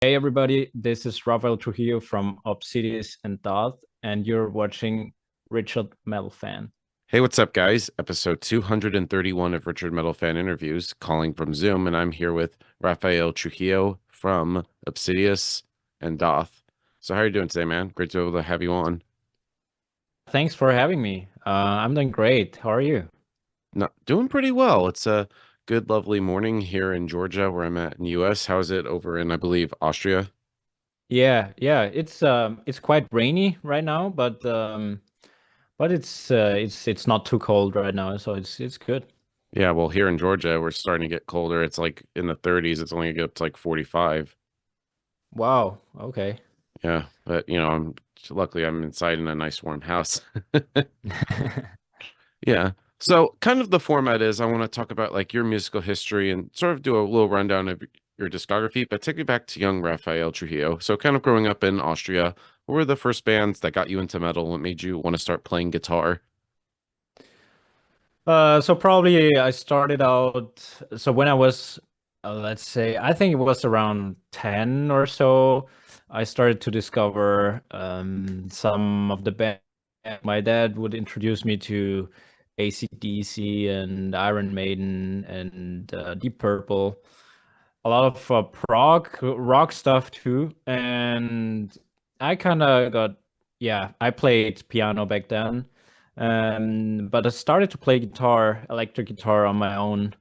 Hey everybody, this is Rafael Trujillo from Obsidious and Daath, and you're watching RichardMetalFan. Hey, what's up, guys? Episode 231 of Richard Metal Fan Interviews, calling from Zoom, and I'm here with Rafael Trujillo from Obsidious and Daath. So, how are you doing today, man? Great to be able to have you on. Thanks for having me. I'm doing great. How are you? Not doing pretty well. It's a good, lovely morning here in Georgia, where I'm at in the US. How's it over in, I believe, Austria? Yeah. It's quite rainy right now, but it's not too cold right now, so it's good. Yeah, well, here in Georgia, we're starting to get colder. It's like in the 30s. It's only gonna get up to like 45. Wow. Okay. Yeah, but I'm luckily I'm inside in a nice warm house. Yeah. So kind of the format is I want to talk about like your musical history and sort of do a little rundown of your discography, but take me back to young Rafael Trujillo. So kind of growing up in Austria, what were the first bands that got you into metal? What made you want to start playing guitar? So probably I started out. So when I was, let's say, I think it was around 10 or so, I started to discover some of the band. My dad would introduce me to AC/DC and Iron Maiden and Deep Purple, a lot of prog rock stuff too. And I kind of got, yeah, I played piano back then. But I started to play guitar, electric guitar on my own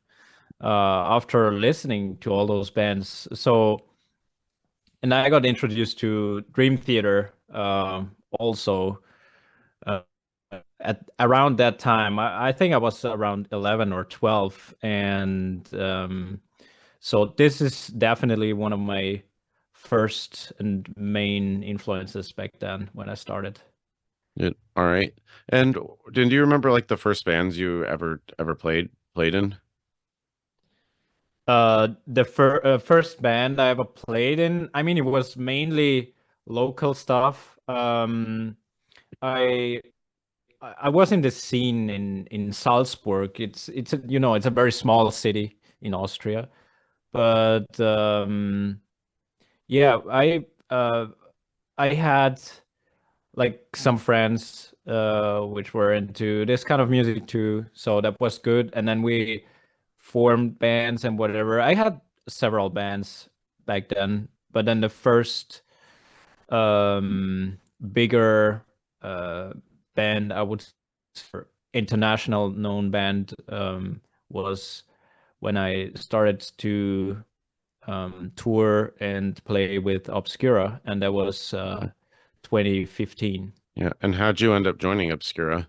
after listening to all those bands. So, and I got introduced to Dream Theater also uh, at around that time. I think I was around 11 or 12. And so this is definitely one of my first and main influences back then when I started. All right. And do you remember like the first bands you ever played in? The first band I ever played in, I mean, it was mainly local stuff. I I was in the scene in Salzburg. It's a very small city in Austria, but yeah, I had like some friends which were into this kind of music too, so that was good. And then we formed bands and whatever. I had several bands back then, but then the first bigger uh band I would for international known band was when I started to tour and play with Obscura, and that was 2015. Yeah. And how'd you end up joining Obscura?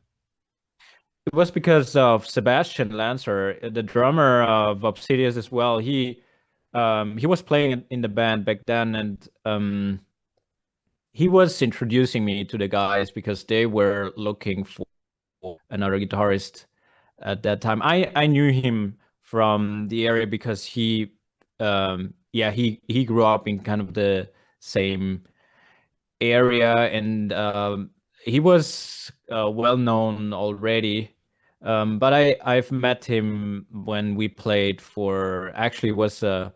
It was because of Sebastian Lancer, the drummer of Obsidious as well. He was playing in the band back then, and he was introducing me to the guys because they were looking for another guitarist at that time. I knew him from the area because he grew up in kind of the same area, and he was well known already. But I've met him when we played for, actually it was a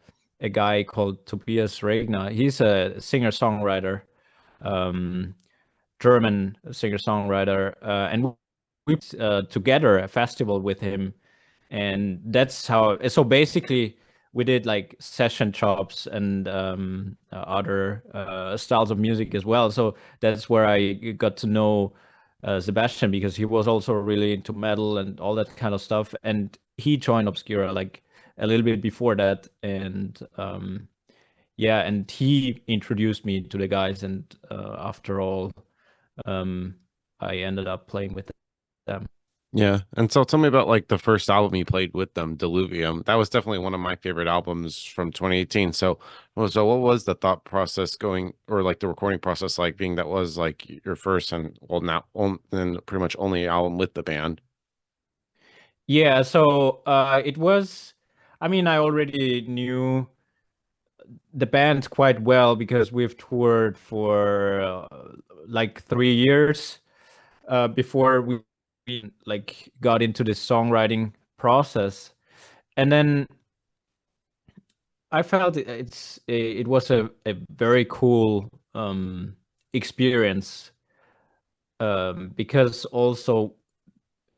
guy called Tobias Regner. He's a singer-songwriter, um, German singer-songwriter, and we together a festival with him, and that's how. So basically, we did like session chops and other styles of music as well. So that's where I got to know Sebastian, because he was also really into metal and all that kind of stuff, and he joined Obscura like a little bit before that. And yeah, and he introduced me to the guys, and after all, um, I ended up playing with them. Yeah. And so tell me about like the first album you played with them, Diluvium. That was definitely one of my favorite albums from 2018. So what was the thought process going or like the recording process like being that was like your first and well now and pretty much only album with the band? Yeah, so it was, I mean, I already knew the band quite well because we've toured for like 3 years before we like got into the songwriting process. And then I felt it was a very cool experience, because also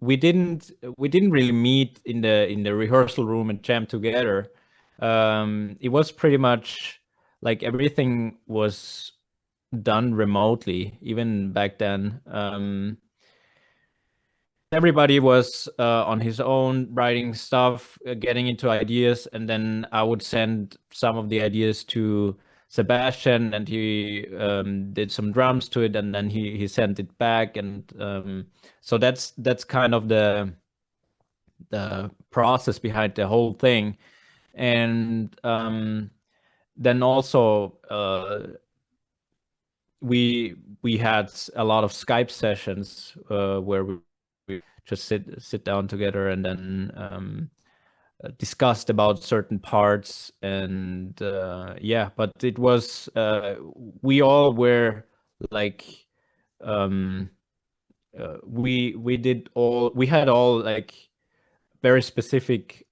we didn't really meet in the rehearsal room and jam together. It was pretty much like everything was done remotely, even back then. Everybody was on his own writing stuff, getting into ideas, and then I would send some of the ideas to Sebastian, and he did some drums to it, and then he sent it back, and so that's kind of the process behind the whole thing. And then also we had a lot of Skype sessions where we just sit down together and then discussed about certain parts. And yeah, but it was we all were like um, we had all like very specific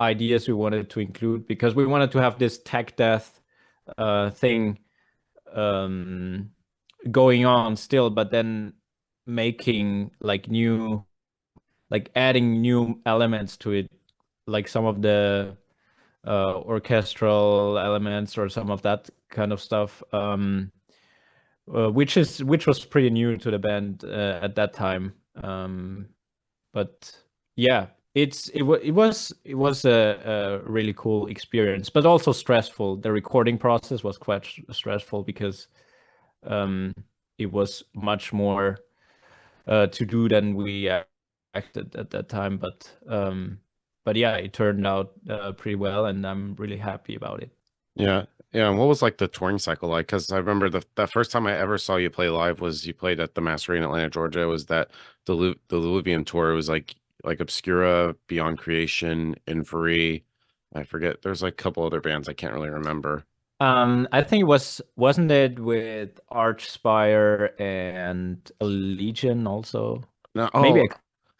ideas we wanted to include, because we wanted to have this tech death thing um, going on still, but then making like new, like adding new elements to it, like some of the orchestral elements or some of that kind of stuff, which was pretty new to the band at that time. But yeah, it was a really cool experience, but also stressful. The recording process was quite stressful because um, it was much more to do than we acted at that time. But yeah, it turned out pretty well, and I'm really happy about it. Yeah. Yeah. And what was like the touring cycle like? Because I remember the first time I ever saw you play live was you played at the Masquerade in Atlanta, Georgia. It was that the Diluvian tour. It was like Obscura, Beyond Creation, Inferi. I forget. There's like a couple other bands I can't really remember. I think wasn't it with Archspire and Legion also? No, Maybe oh,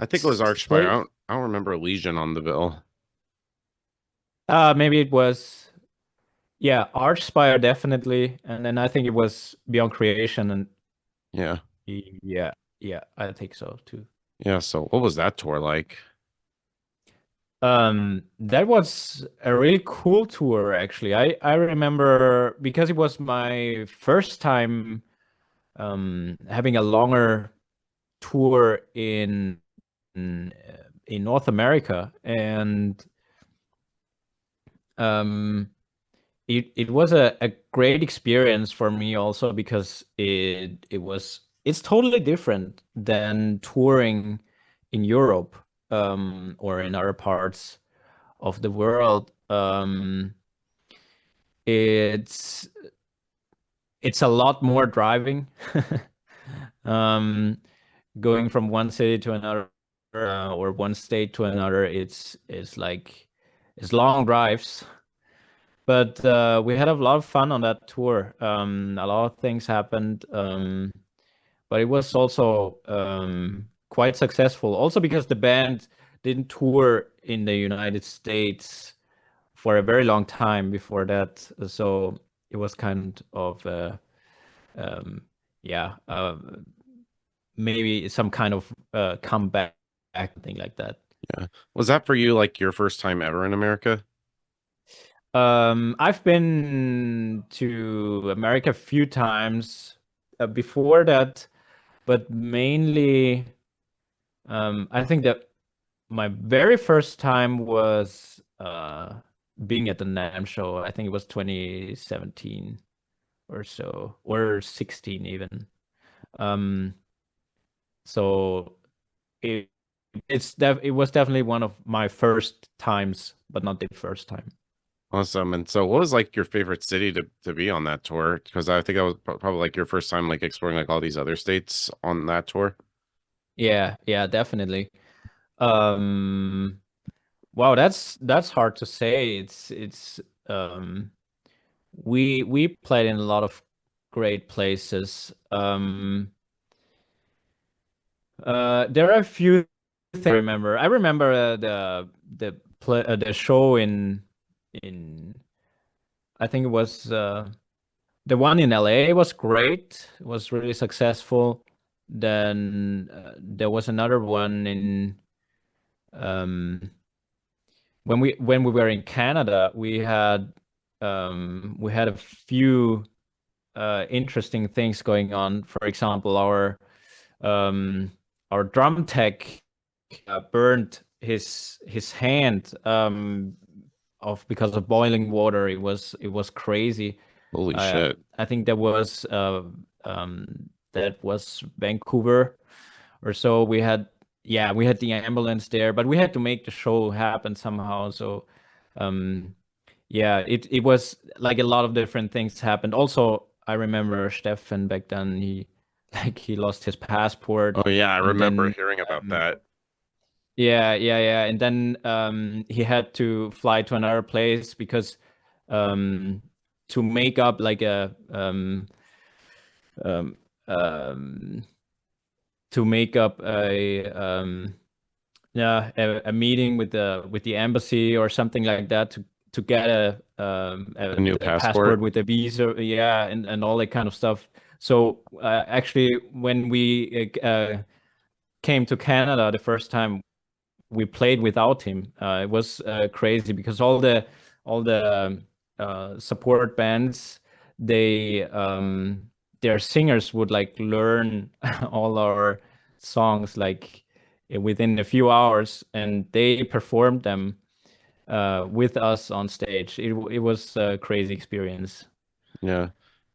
I I think it was Archspire. say. I don't remember Legion on the bill. Maybe it was, yeah, Archspire definitely, and then I think it was Beyond Creation, and Yeah. yeah, yeah, I think so too. Yeah. So what was that tour like? That was a really cool tour, actually. I remember because it was my first time having a longer tour in North America, and um it was a great experience for me also, because it's totally different than touring in Europe or in other parts of the world. It's it's a lot more driving. um, Going from one city to another, or one state to another, it's like it's long drives. But we had a lot of fun on that tour. A lot of things happened, but it was also quite successful. Also because the band didn't tour in the United States for a very long time before that, so it was kind of um, yeah, maybe some kind of comeback, thing like that. Yeah. Was that for you like your first time ever in America? I've been to America a few times before that, but mainly, I think that my very first time was being at the NAMM show. I think it was 2017 or so, or 16 even. Um, so it it was definitely one of my first times, but not the first time. Awesome. And so what was like your favorite city to be on that tour? Because I think that was probably like your first time like exploring like all these other states on that tour. Yeah, yeah, definitely. Um, wow, that's hard to say. It's um we played in a lot of great places. There are a few things I remember. I remember the show in I think it was the one in LA was great. It was really successful. Then there was another one in um, when we were in Canada. We had a few interesting things going on. For example, um, our drum tech burned his hand of because of boiling water. It was crazy. Holy shit. I think that was Vancouver or so. We had the ambulance there, but we had to make the show happen somehow. So um, yeah, it was like a lot of different things happened. Also, I remember Stefan back then. He lost his passport, Oh yeah, I and remember then hearing about um, that. yeah, and then he had to fly to another place because um, to make up like um, um, to make up a meeting with the embassy or something like that to get A new a passport passport. with a visa, yeah, and all that kind of stuff. So actually, when we came to Canada the first time, we played without him. It was crazy because all the support bands, they their singers would like learn all our songs like within a few hours, and they performed them with us on stage. It was a crazy experience. Yeah.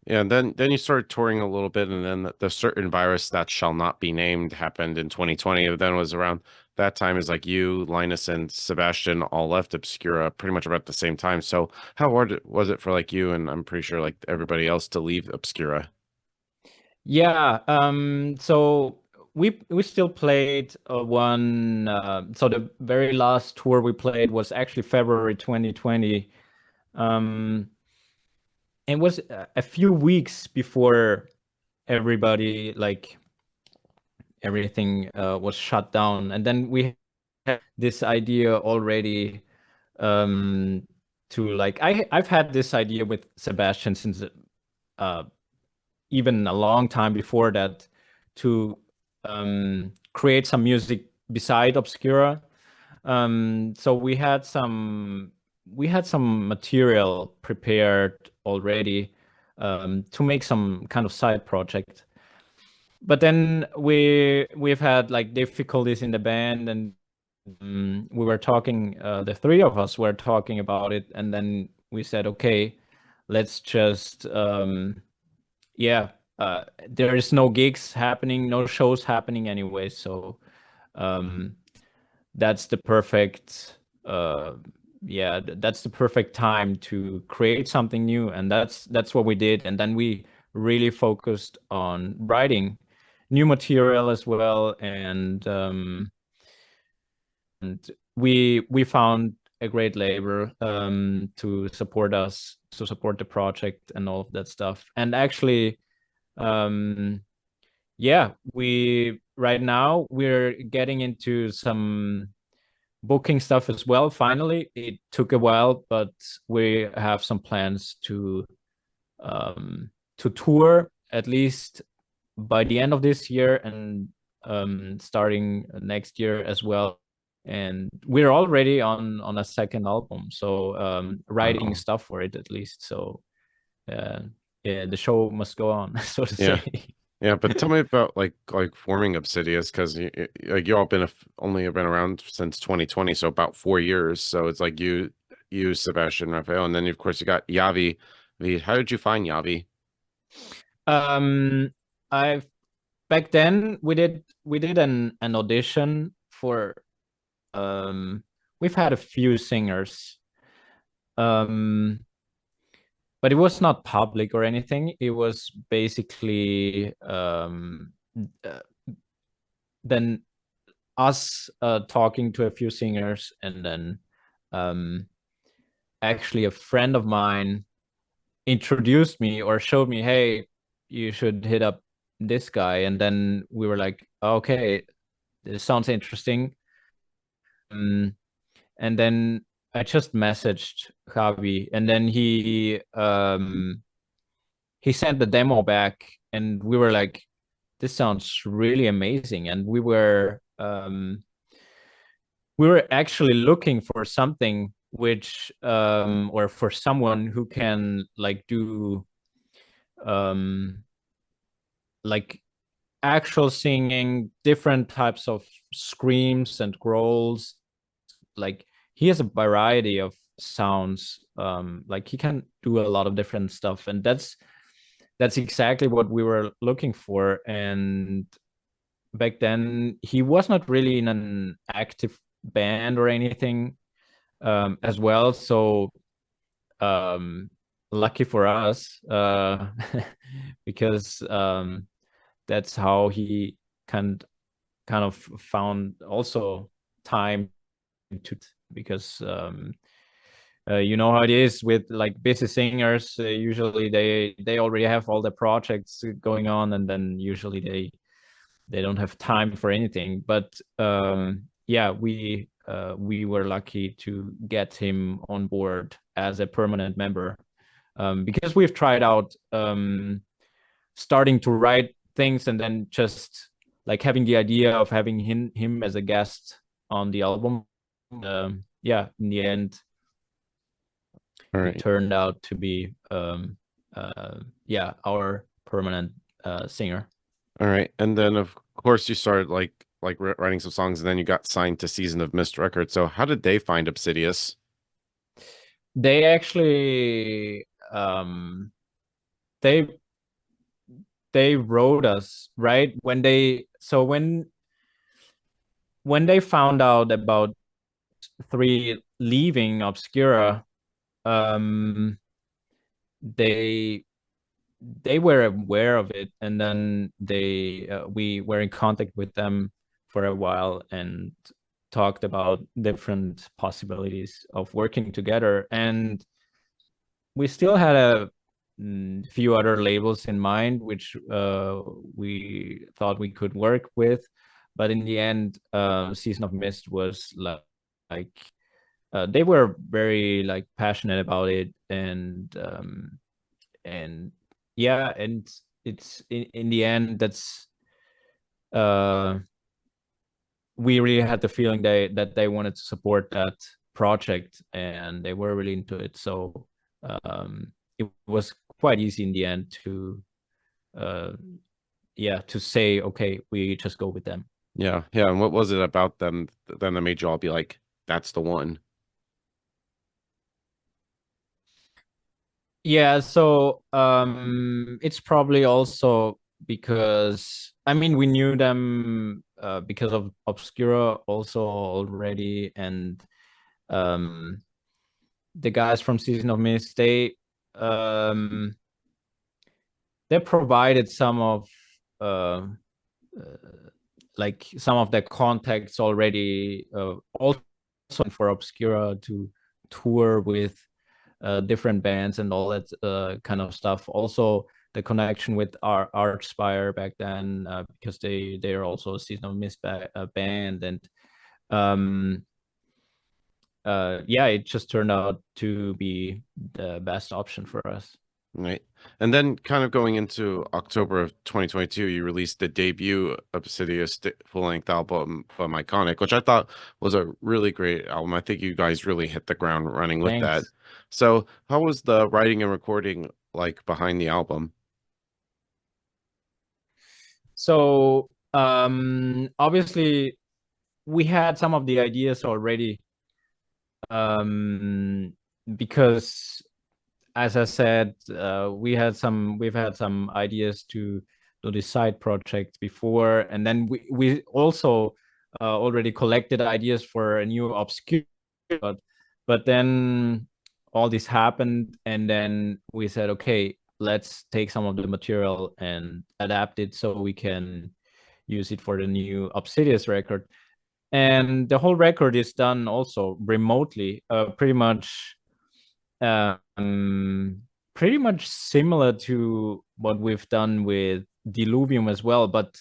Yeah, and then you started touring a little bit, and then the certain virus that shall not be named happened in 2020. And then it was around that time is like you, Linus, and Sebastian all left Obscura pretty much about the same time. So how hard was it for like you and I'm pretty sure like everybody else to leave Obscura? Yeah, so we still played one. So the very last tour we played was actually February 2020. Um, it was a few weeks before everybody like everything was shut down, and then we had this idea already um, to like I've had this idea with Sebastian since uh, even a long time before that to create some music beside Obscura. So we had some material prepared already to make some kind of side project. But then we've had like difficulties in the band, and we were talking. The three of us were talking about it, and then we said, okay, let's just yeah, there is no gigs happening, no shows happening anyway, so um, that's the perfect that's the perfect time to create something new, and that's what we did. And then we really focused on writing new material as well, and we found a great label to support us, to support the project and all of that stuff. And actually um yeah, we right now we're getting into some booking stuff as well. Finally, it took a while, but we have some plans to tour at least by the end of this year, and starting next year as well. And we're already on a second album, so writing Wow. stuff for it at least. So uh, yeah, the show must go on, so to Yeah. say. Yeah, but tell me about like forming Obsidious because like you all been only been around since 2020, so about 4 years. So it's like you, Sebastian, Rafael, and then of course you got Yavi. How did you find Yavi? um, I back then we did an audition for um we've had a few singers, um but it was not public or anything. It was basically uh, then us talking to a few singers, and then um actually a friend of mine introduced me or showed me, hey, you should hit up this guy. And then we were like, okay, this sounds interesting. um, and then I just messaged Javi, and then he sent the demo back, and we were like, this sounds really amazing. And we were actually looking for something which or for someone who can like do like actual singing, different types of screams and growls. Like he has a variety of sounds. Like he can do a lot of different stuff, and that's exactly what we were looking for. And back then he was not really in an active band or anything as well. So lucky for us, because that's how he kind of found also time to, because you know how it is with like busy singers. Usually they already have all the projects going on, and then usually they don't have time for anything. But yeah, we were lucky to get him on board as a permanent member, because we've tried out starting to write things and then just like having the idea of having him as a guest on the album. Yeah, in the end, All it right. turned out to be yeah, our permanent singer. All right. And then of course you started like writing some songs, and then you got signed to Season of Mist Records. So how did they find Obsidious? They actually they wrote us right when they, so when they found out about three leaving Obscura, um they were aware of it, and then we were in contact with them for a while and talked about different possibilities of working together. And we still had a few other labels in mind which we thought we could work with, but in the end, Season of Mist was like they were very like passionate about it. And yeah, and it's in the end, that's uh we really had the feeling that they wanted to support that project, and they were really into it. So it was quite easy in the end to uh yeah, to say, okay, we just go with them. Yeah. Yeah. And what was it about them then that made you all be like, that's the one? Yeah, so it's probably also because, I mean, we knew them because of Obscura also already. And um the guys from Season of Mist, um they provided some of uh, like some of their contacts already, also for Obscura to tour with different bands and all that kind of stuff. Also, the connection with our Archspire back then, because they're also a Season of Mist band. And um, yeah, it just turned out to be the best option for us. Right. And then kind of going into October of 2022, you released the debut Obsidious full-length album, Iconic, which I thought was a really great album. I think you guys really hit the ground running with that. Thanks. So how was the writing and recording like behind the album? So obviously we had some of the ideas already, um, because as I said, we've had some ideas to do this side project before, and then we also already collected ideas for a new Obscure, but then all this happened, and then we said, okay, let's take some of the material and adapt it so we can use it for the new Obsidious record. And the whole record is done also remotely, pretty much similar to what we've done with Diluvium as well, but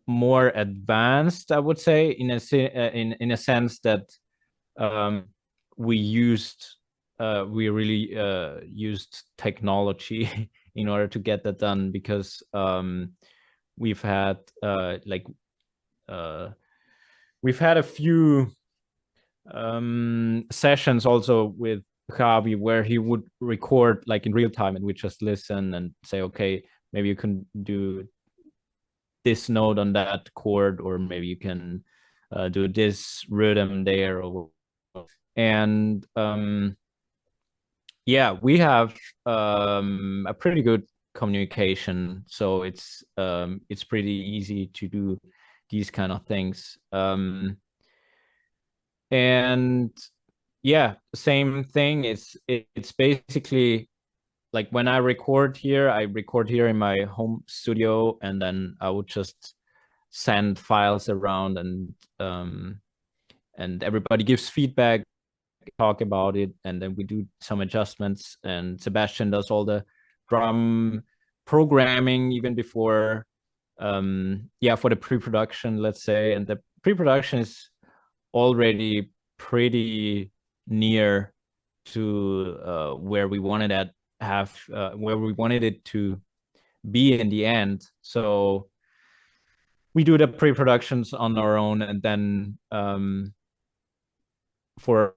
more advanced, I would say, in a sense that um, we really used technology in order to get that done, because we've had we've had a few sessions also with Javi where he would record like in real time, and we just listen and say, okay, maybe you can do this note on that chord, or maybe you can do this rhythm there, and yeah, we have a pretty good communication, so it's pretty easy to do these kind of things. And yeah, same thing. It's basically like when I record here in my home studio, and then I would just send files around, and everybody gives feedback, talk about it, and then we do some adjustments, and Sebastian does all the drum programming even before for the pre-production, let's say. And the pre-production is already pretty near to where we wanted it to be in the end. So we do the pre-productions on our own, and then for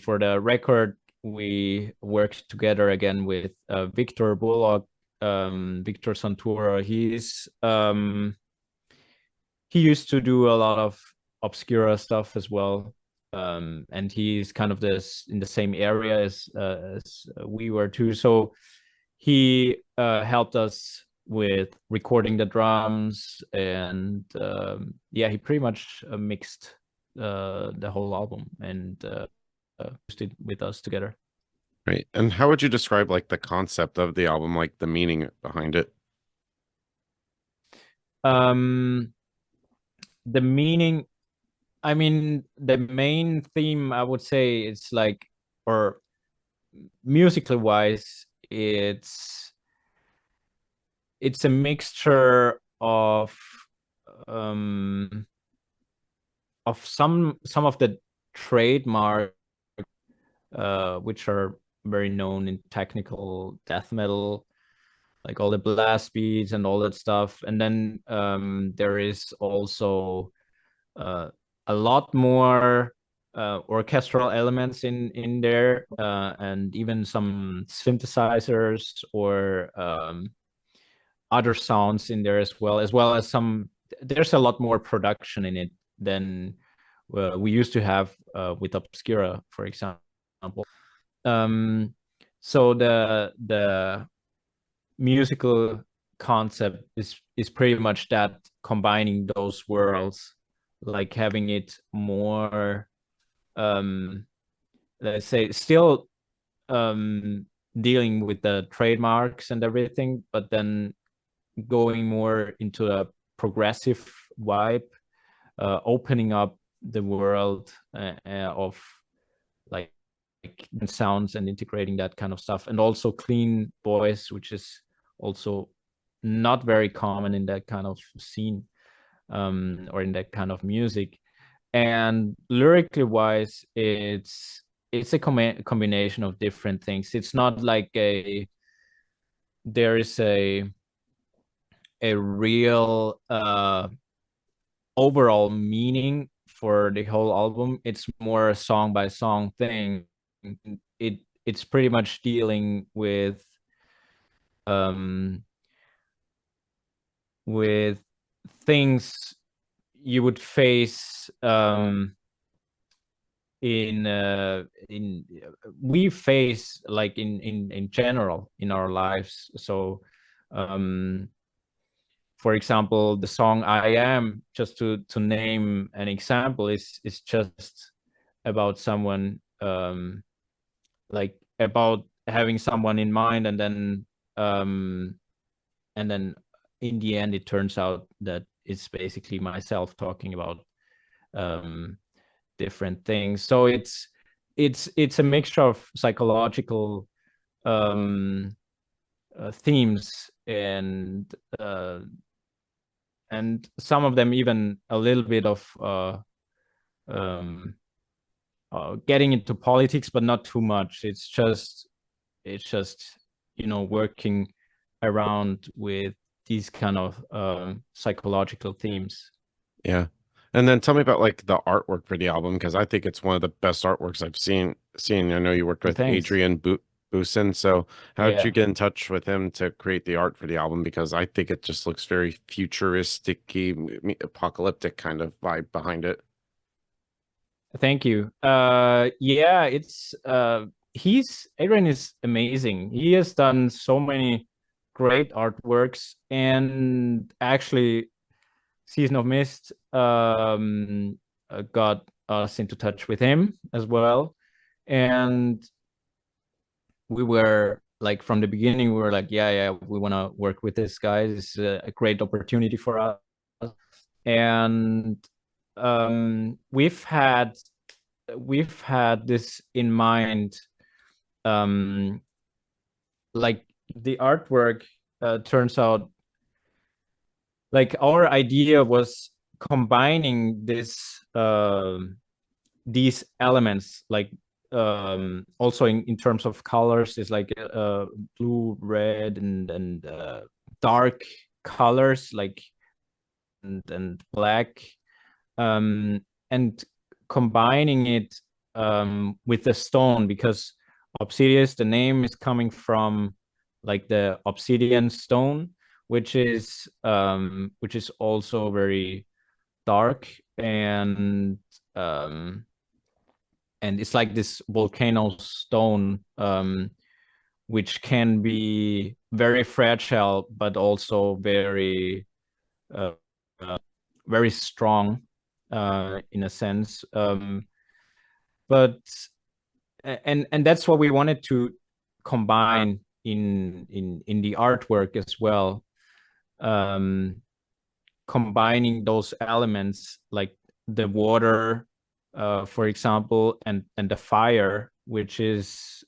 the record we worked together again with Victor Bullock, Victor Santoro. He used to do a lot of obscura stuff as well, and he's kind of in the same area as we were too. So he helped us with recording the drums, and he pretty much mixed the whole album and used it with us together. Right. And how would you describe like the concept of the album, like the meaning behind it? The meaning, I mean, the main theme, I would say, it's like, or musically wise, it's a mixture of some of the trademark which are very known in technical death metal, like all the blast beats and all that stuff. And then there is also a lot more orchestral elements in there, and even some synthesizers or other sounds in there as well as some. There's a lot more production in it than we used to have with Obscura, for example. So the musical concept is pretty much that, combining those worlds, like having it more let's say, still dealing with the trademarks and everything, but then going more into a progressive vibe, opening up the world of like sounds and integrating that kind of stuff, and also clean voice, which is also not very common in that kind of scene, or in that kind of music. And lyrically wise, it's a combination of different things. It's not like there is a real overall meaning for the whole album. It's more a song by song thing. It's pretty much dealing with things you would face we face like in general in our lives. So for example, the song I Am, just to name an example, is just about someone, like about having someone in mind, and then in the end it turns out that it's basically myself talking about different things. So it's a mixture of psychological themes, and some of them even a little bit of getting into politics, but not too much. It's just working around with these kind of psychological themes. Yeah. And then tell me about like the artwork for the album, because I think it's one of the best artworks I've seen. I know you worked with Thanks. Adrian Busen. So how did you Yeah. get in touch with him to create the art for the album? Because I think it just looks very futuristic-y, apocalyptic kind of vibe behind it. Thank you. Yeah, it's Adrian is amazing. He has done so many great artworks, and actually Season of Mist got us into touch with him as well. And we were like, from the beginning, we were like, yeah, we want to work with this guy. It's a great opportunity for us. And we've had this in mind. um like the artwork turns out, like, our idea was combining these elements, like also in terms of colors, is like blue, red, and dark colors, like, and black, um and combining it with the stone, because Obsidious, the name is coming from like the obsidian stone, which is also very dark, um and it's like this volcano stone, which can be very fragile but also uh, uh, very strong, in a sense. But and that's what we wanted to combine in the artwork as well. um Combining those elements, like the water, for example, and the fire, which is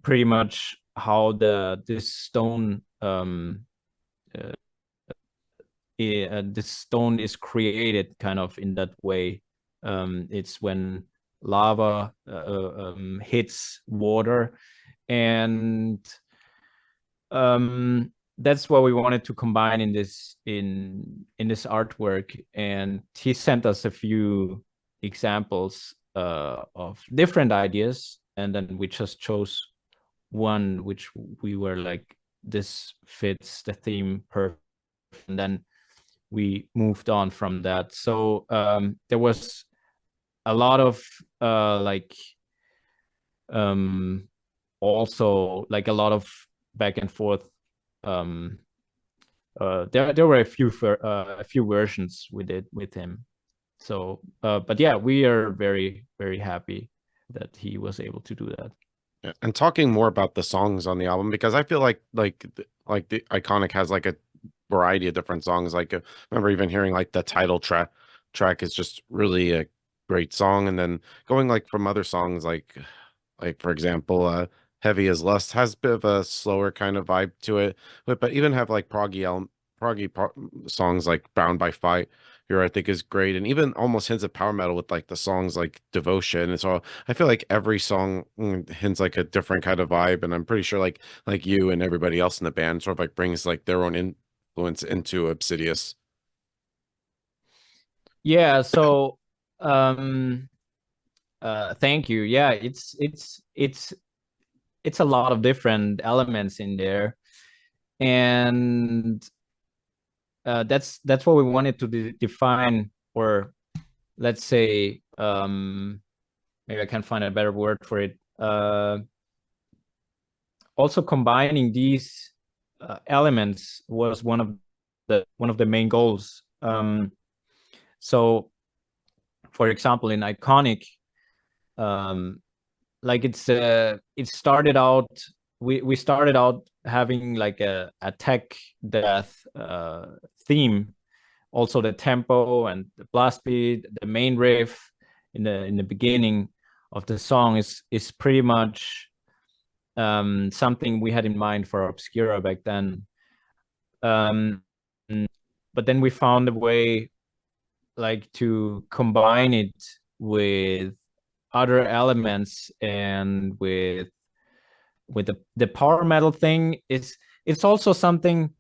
pretty much how this stone, uh, this stone is created, kind of in that way. It's when lava hits water, and that's what we wanted to combine in this artwork. And he sent us a few examples of different ideas, and then we just chose one which we were like, this fits the theme perfect, and then we moved on from that. So there was a lot of like also like a lot of back and forth. um there were a few versions we did with him. So but yeah, we are very, very happy that he was able to do that. Yeah. And talking more about the songs on the album, because I feel like the Iconic has like a variety of different songs. Like I remember even hearing like the title track is just really a great song, and then going like from other songs like for example, Heavy as Lust has a bit of a slower kind of vibe to it, but even have like songs like Bound by Fight here, I think is great, and even almost hints of power metal with like the songs like Devotion. And so I feel like every song hints like a different kind of vibe, and I'm pretty sure like you and everybody else in the band sort of like brings like their own influence into Obsidious. Yeah, so um thank you. Yeah, it's a lot of different elements in there, and that's what we wanted to define, or let's say, maybe I can find a better word for it. Also combining these elements was one of the main goals. So for example, in Iconic, um like it started out, we started out having like a tech death theme. Also the tempo and the blast beat, the main riff in the beginning of the song is pretty much something we had in mind for Obscura back then. um but then we found a way, like, to combine it with other elements, and with the power metal thing, it's also something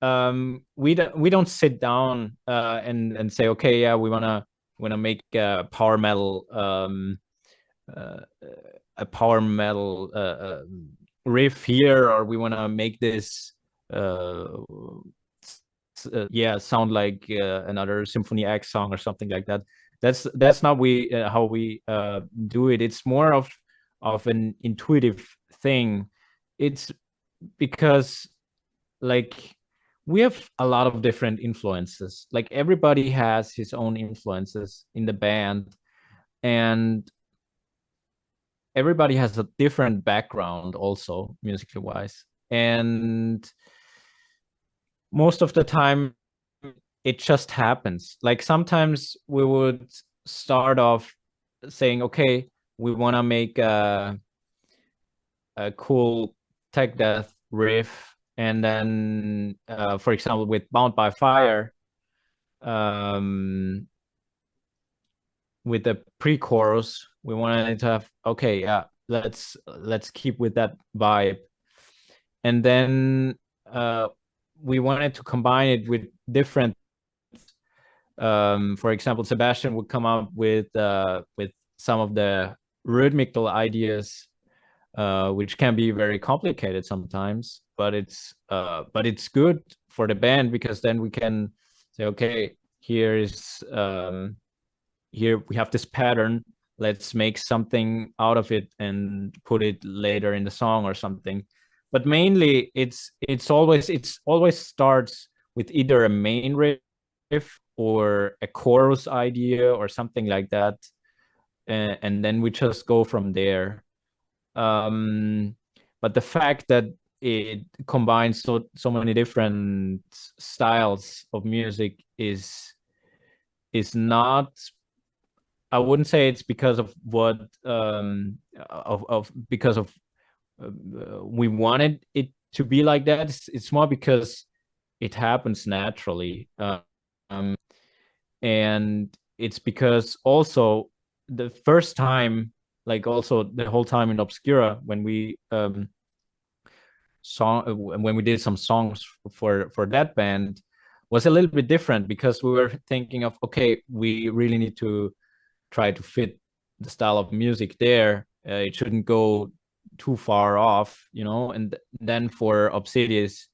we don't sit down and say, okay, yeah, we wanna make power metal a power metal riff here, or we want to make this yeah, sound like another Symphony X song or something like that. That's not how we do it. It's more of an intuitive thing. It's because, like, we have a lot of different influences. Like, everybody has his own influences in the band, and everybody has a different background also, musically wise. And most of the time it just happens. Like, sometimes we would start off saying, okay, we want to make a cool tech death riff, and then for example, with Bound by Fire, with the pre-chorus, we wanted to have, okay, yeah, let's keep with that vibe. And then we wanted to combine it with different for example, Sebastian would come up with some of the rhythmical ideas, which can be very complicated sometimes, but it's good for the band, because then we can say, okay, here we have this pattern, let's make something out of it and put it later in the song or something. But mainly it's always starts with either a main riff or a chorus idea or something like that, and then we just go from there. But the fact that it combines so many different styles of music is not, I wouldn't say it's because of what because of we wanted it to be like that. It's more because it happens naturally, and it's because also the first time, like also the whole time in Obscura, when we when we did some songs for that band, was a little bit different, because we were thinking of, okay, we really need to try to fit the style of music there. It shouldn't go too far off, you know. And then for Obsidious,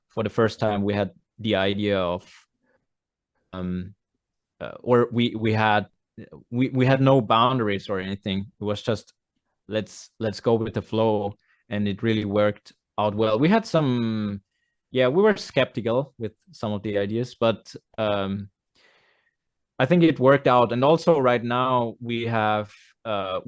for the first time, we had the idea of or we had no boundaries or anything. It was just, let's go with the flow, and it really worked out well. We had some, yeah, we were skeptical with some of the ideas, but I think it worked out. And also right now we have a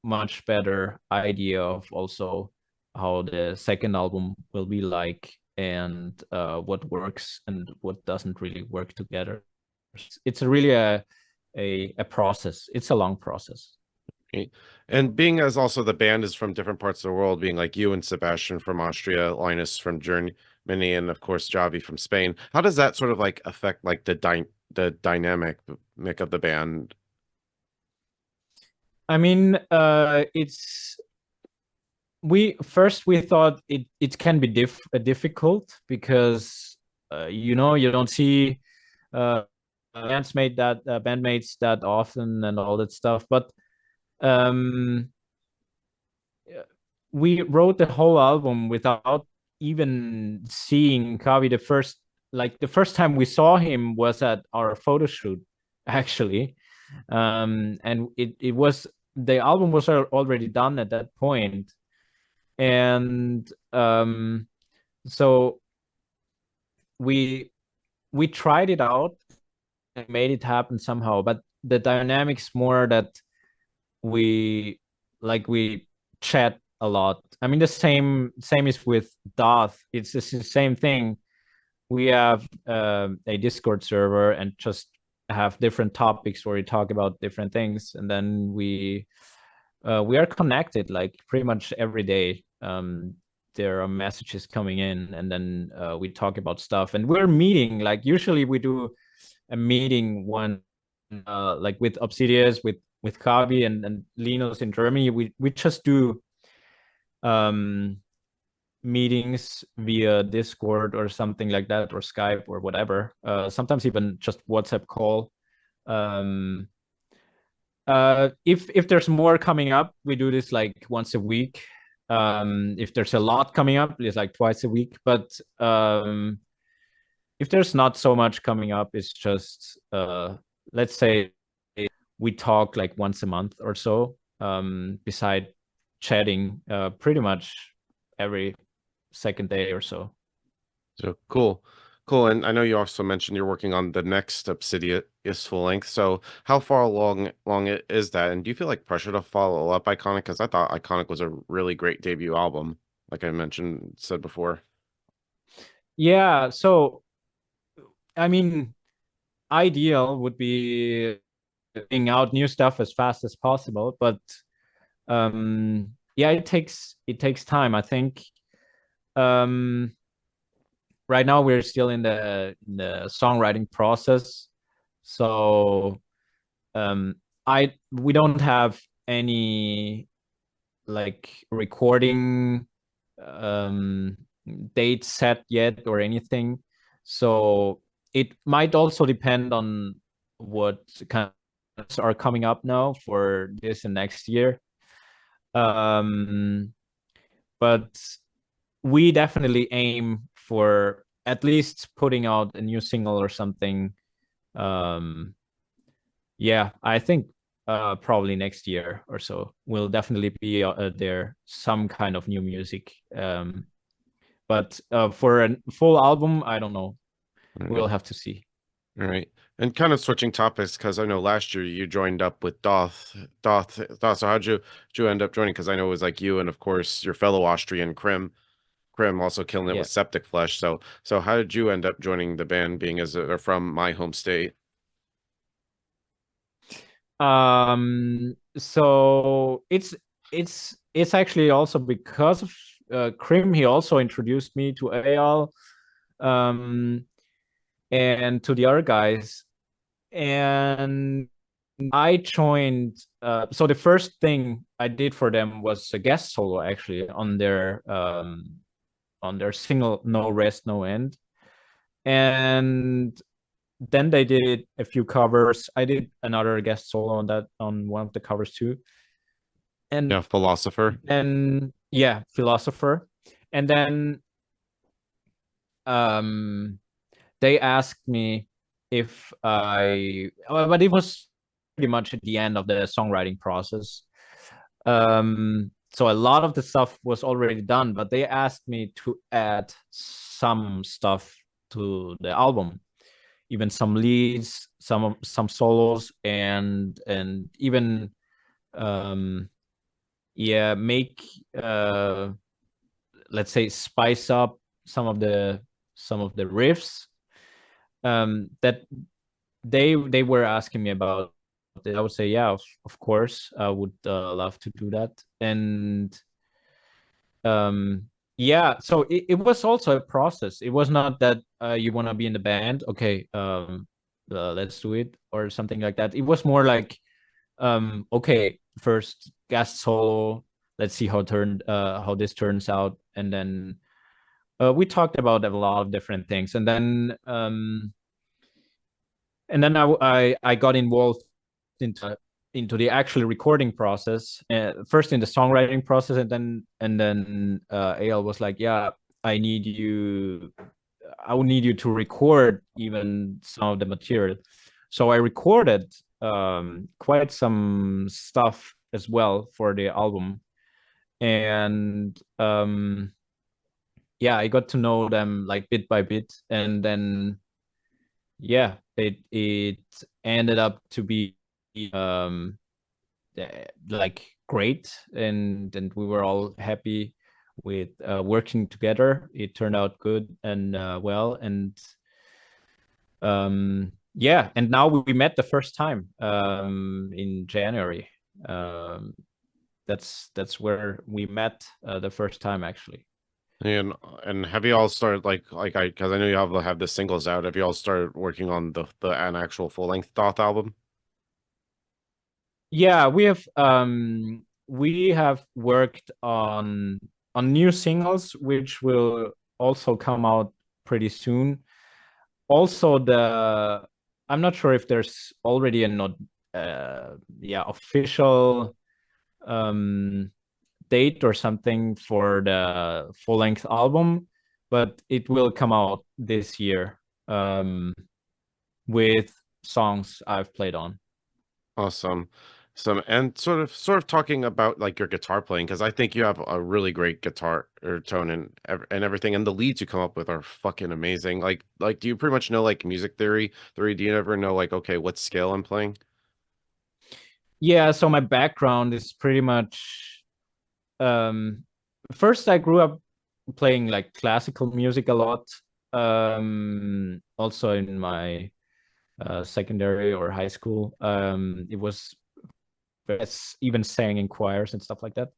much better idea of also how the second album will be like, and what works and what doesn't really work together. It's really a process. It's a long process. And being as also the band is from different parts of the world, being like you and Sebastian from Austria, Linus from Germany, and of course Javi from Spain, how does that sort of like affect like the dynamic of the band? I mean, we thought it can be difficult, because you know, you don't see bandmates that often and all that stuff. But we wrote the whole album without even seeing Kavi. The first time we saw him was at our photo shoot, actually. And it was, the album was already done at that point. And so we tried it out and made it happen somehow. But the dynamics more that we chat a lot. I mean, the same is with Daath. It's the same thing. We have a Discord server and just have different topics where we talk about different things, and then we are connected like pretty much every day. There are messages coming in, and then we talk about stuff, and we're meeting. Like, usually we do a meeting one like with Obsidious, with with Kavi and Linus in Germany, we just do um meetings via Discord or something like that, or Skype or whatever. Sometimes even just WhatsApp call. Um, if there's more coming up, we do this like once a week. If there's a lot coming up, it's like twice a week. But if there's not so much coming up, it's just let's say we talk like once a month or so. Beside chatting, pretty much every second day or so. So cool. Cool. And I know you also mentioned you're working on the next Obsidious full length. So how far along it is that? And do you feel like pressure to follow up Iconic? Because I thought Iconic was a really great debut album, like I said before. Yeah, so I mean, ideal would be getting out new stuff as fast as possible, but yeah, it takes time. I think um right now we're still in the songwriting process. So I we don't have any like recording um date set yet or anything. So it might also depend on what kind of are coming up now for this and next year. Um but we definitely aim for at least putting out a new single or something. um yeah, I think probably next year or so will definitely be there some kind of new music. But for a full album, I don't know. All We'll right. have to see. All right. And kind of switching topics, because I know last year you joined up with Daath. So how'd you end up joining? Because I know it was like you and of course your fellow Austrian Krim also killing it Yeah. with Septic Flesh. So how did you end up joining the band, being as they're from my home state? So it's actually also because of Krim. He also introduced me to Eyal, um, and to the other guys. And I joined. So the first thing I did for them was a guest solo, actually, on their single "No Rest, No End," and then they did a few covers. I did another guest solo on that, on one of the covers too. And Yeah, Philosopher. then yeah, Philosopher. And then um they asked me if but it was pretty much at the end of the songwriting process. So a lot of the stuff was already done, but they asked me to add some stuff to the album, even some leads, some solos, and even um yeah, make let's say spice up some of the riffs that they were asking me about. I would say, yeah, of course, I would love to do that. And yeah, so it was also a process. It was not that you want to be in the band, okay, let's do it or something like that. It was more like, okay, first guest solo, let's see how this turns out. And then we talked about a lot of different things. And then I got involved into the actual recording process, first in the songwriting process, and then Al was like, yeah, I need you I would need you to record even some of the material. So I recorded quite some stuff as well for the album. And yeah, I got to know them like bit by bit. And then yeah, it ended up to be um like great, and we were all happy with working together. It turned out good and well. And yeah, and now we met the first time in January. um that's where we met the first time, actually. And have you all started like I because I know you have the singles out. Have you all started working on the an actual full length Daath album? Yeah, we have worked on new singles, which will also come out pretty soon. Also, the I'm not sure if there's already a not yeah, official um date or something for the full-length album, but it will come out this year with songs I've played on. Awesome. Some and sort of talking about like your guitar playing because I think you have a really great guitar or tone and everything and the leads you come up with are fucking amazing. Like do you pretty much know like music theory? Do you ever know like okay, what scale I'm playing? Yeah, so my background is pretty much um first I grew up playing like classical music a lot. Also in my secondary or high school. It was even sang in choirs and stuff like that.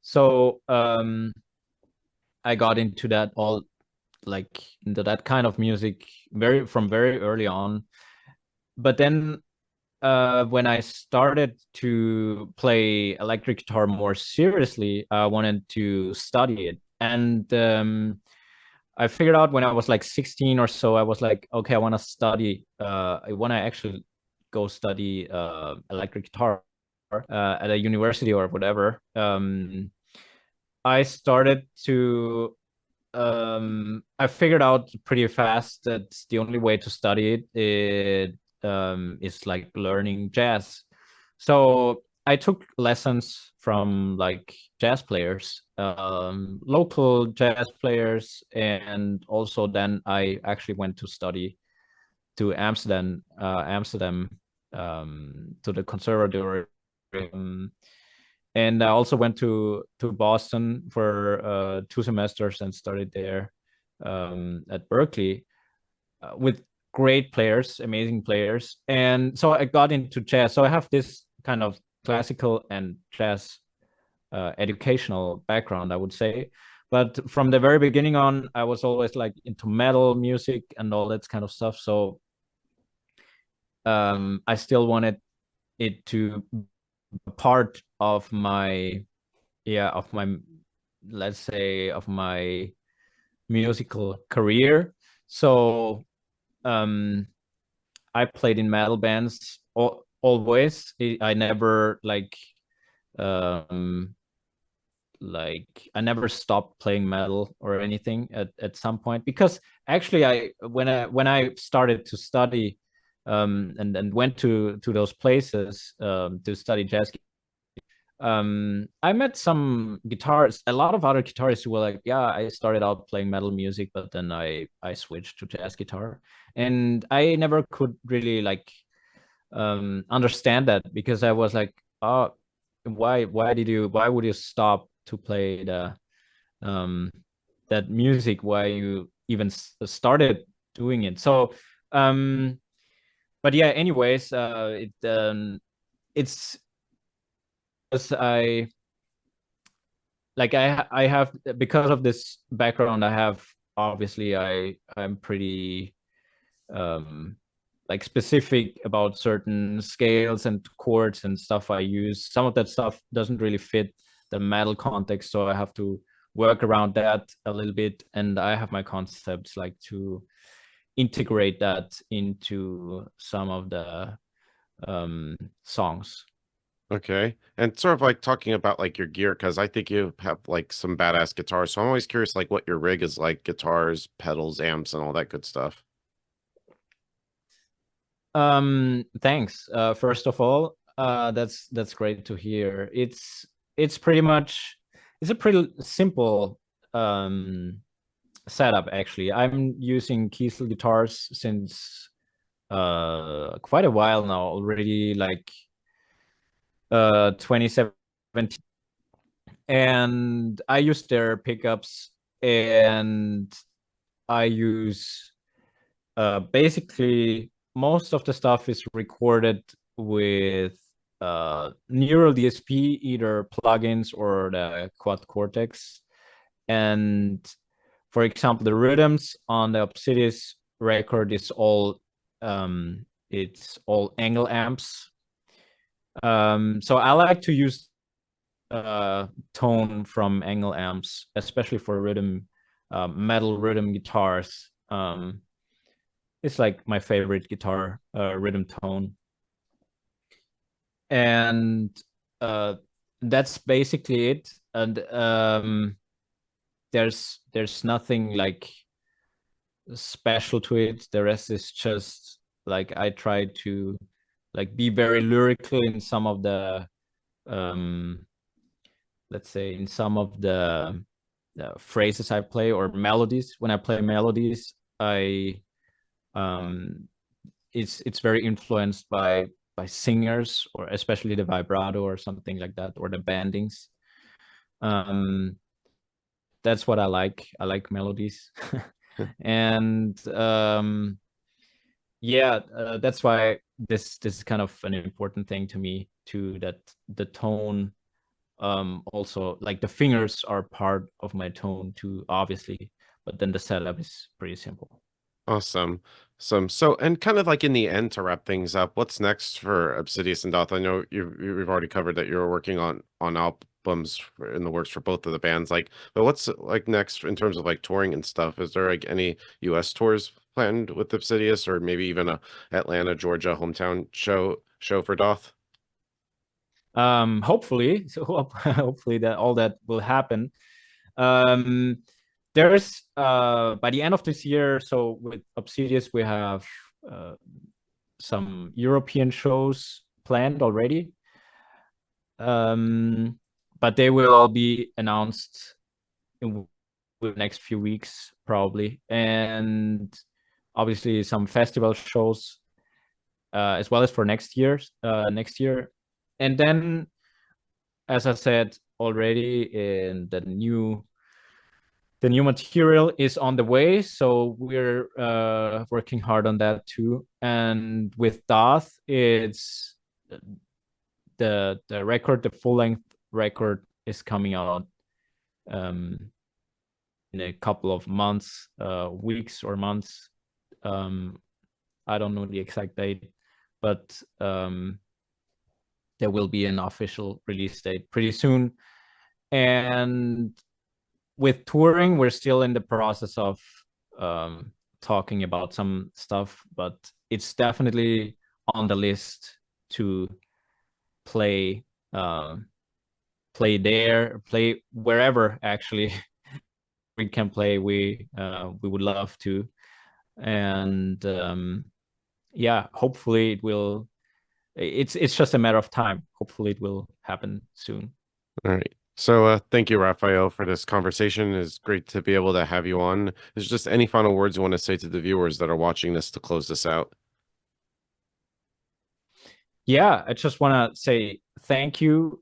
So I got into that all like into that kind of music very early on. But then when I started to play electric guitar more seriously, I wanted to study it. And I figured out when I was like 16 or so, I was like, okay, I want to study, I want to actually go study electric guitar at a university or whatever. I started to I figured out pretty fast that the only way to study it is like learning jazz. So I took lessons from like jazz players, local jazz players, and also then I actually went to study to Amsterdam, to the conservatory. Um, and I also went to Boston for 2 semesters and studied there at Berkeley with great players, amazing players. And so I got into jazz. So I have this kind of classical and jazz educational background, I would say. But from the very beginning on, I was always like into metal music and all that kind of stuff. So I still wanted it to be part of my of my, let's say, of my musical career. So um I played in metal bands always. I never um I never stopped playing metal or anything at some point, because actually I when I started to study and went to those places to study jazz, I met some guitarists, a lot of other guitarists who were like, yeah, I started out playing metal music, but then I switched to jazz guitar. And I never could really like understand that, because I was like, oh, why would you stop to play the um that music? Why you even started doing it? So um but yeah, anyways, it's as I like I have, because of this background I have, obviously I'm pretty um like specific about certain scales and chords and stuff I use. Some of that stuff doesn't really fit the metal context, so I have to work around that a little bit, and I have my concepts like to integrate that into some of the songs. Okay. And sort of like talking about like your gear, because I think you have like some badass guitars. So I'm always curious like what your rig is like, guitars, pedals, amps, and all that good stuff. Thanks. First of all, that's great to hear. It's pretty much, it's a pretty simple um setup actually. I'm using Kiesel guitars since quite a while now already, like 2017, and I use their pickups, and I use basically most of the stuff is recorded with neural DSP, either plugins or the quad cortex. And for example, the rhythms on the Obsidious record is all it's all angle amps. So I like to use tone from angle amps, especially for rhythm, metal rhythm guitars. It's like my favorite guitar rhythm tone, and uh, that's basically it. And there's nothing like special to it. The rest is just like I try to like be very lyrical in some of the um let's say in some of the phrases I play or melodies. When I play melodies, I um it's very influenced by singers, or especially the vibrato or something like that, or the bandings. um that's what I like. I like melodies. And yeah, that's why this is kind of an important thing to me too, that the tone, also like the fingers are part of my tone too, obviously, but then the setup is pretty simple. Awesome. So, and kind of like in the end to wrap things up, what's next for Obsidious and Daath? I know you've already covered that you're working on albums in the works for both of the bands. Like, but what's like next in terms of like touring and stuff? Is there like any US tours planned with Obsidious, or maybe even a Atlanta, Georgia hometown show for Daath? Hopefully, so hopefully that all that will happen. um there's by the end of this year, so with Obsidious we have uh, some European shows planned already. um but they will all be announced in the next few weeks probably, and obviously some festival shows as well as for next year. And then, as I said already, in the new material is on the way, so we're working hard on that too. And with Daath, it's the record, the full length record is coming out um, in a couple of months, weeks or months. Um, I don't know the exact date, but there will be an official release date pretty soon. And with touring, we're still in the process of um, talking about some stuff, but it's definitely on the list to play play there, play wherever actually we can play. We would love to, and yeah, hopefully it will. It's just a matter of time. Hopefully it will happen soon. All right. So, thank you, Rafael, for this conversation. It's great to be able to have you on. Is just any final words you want to say to the viewers that are watching this to close this out? Yeah, I just want to say thank you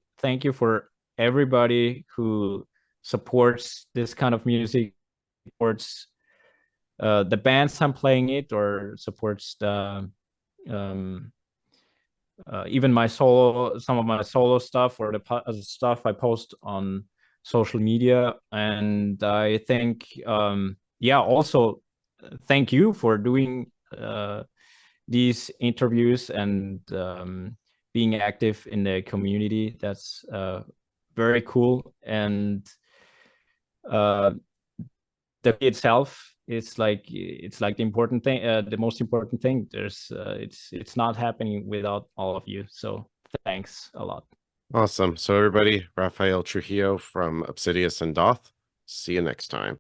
for everybody who supports this kind of music, supports the bands I'm playing it, or supports the um, even some of my solo stuff, or the stuff I post on social media. And I think, yeah, also thank you for doing these interviews and being active in the community. That's very cool. And uh, the itself is like it's like the important thing, the most important thing. It's not happening without all of you. So thanks a lot. Awesome. So, everybody, Rafael Trujillo from Obsidious and Daath. See you next time.